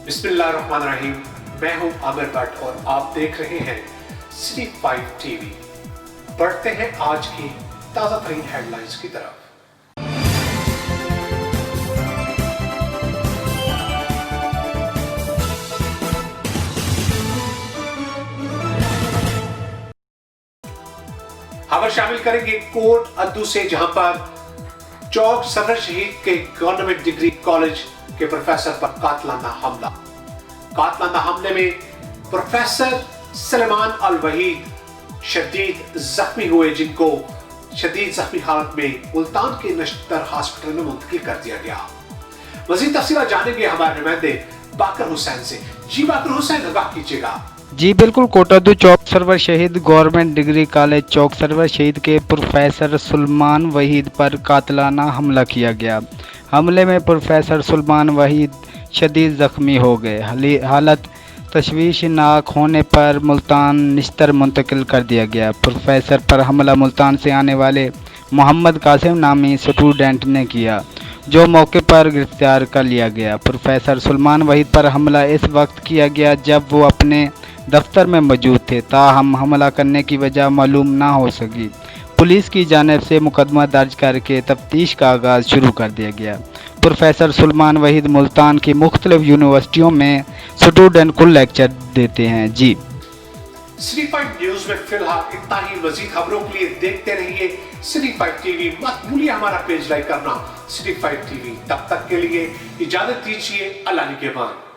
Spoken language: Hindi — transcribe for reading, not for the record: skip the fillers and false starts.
बिस्मिल्लाहिर्रहमानिर्रहीम। मैं हूं आमिर भट्ट और आप देख रहे हैं सिटी 5 टीवी। बढ़ते हैं आज की ताजा तरीन हेडलाइंस की तरफ। खबर शामिल करेंगे कोट अद्दू से, जहां पर चौक सरवर शहीद के गवर्नमेंट डिग्री कॉलेज के प्रोफेसर पर कातलाना हमला। कातलाना हमले में प्रोफेसर सलेमान अल वहीद शदीद जख्मी हुए, जिनको शदीद जख्मी हालत में मुल्तान के नश्तर हॉस्पिटल में मुंतकिल कर दिया गया। मजीद तफसीलात जानेंगे हमारे नुमाइंदे बाकर हुसैन से। जी बाकर हुसैन, आगाह कीजिएगा। जी बिल्कुल, कोटद्दू चौक सरवर शहीद गवर्नमेंट डिग्री कॉलेज चौक सरवर शहीद के प्रोफेसर सलेमान वहीद पर कातलाना हमला किया गया। हमले में प्रोफेसर सलेमान वहीद शदीद जख्मी हो गए। हालत तशवीशनाक होने पर मुल्तान निश्तर मुंतकिल कर दिया गया। प्रोफेसर पर हमला मुल्तान से आने वाले मोहम्मद कासिम नामी स्टूडेंट ने किया, जो मौके पर गिरफ्तार कर लिया गया। प्रोफेसर सलेमान वहीद पर हमला इस वक्त किया गया जब वो अपने दफ्तर में मौजूद थे, ताहम हमला करने की वजह मालूम ना हो सकी। पुलिस की जानिब से मुकदमा दर्ज करके तफ्तीश का आगाज़ शुरू कर दिया गया। प्रोफेसर सलेमान वहीद मुल्तान की मुख्तलिफ यूनिवर्सिटियों में स्टूडेंट को लेक्चर देते हैं। जी सिटी 5 न्यूज में फिलहाल इतना ही। मजीद खबरों के लिए देखते रहिए सिटी 5 टीवी। मत भूलिए हमारा पेज लाइक करना, सिटी 5 टीवी। तब तक के लिए इजाजत दीजिए। अल्लाह निगहबान।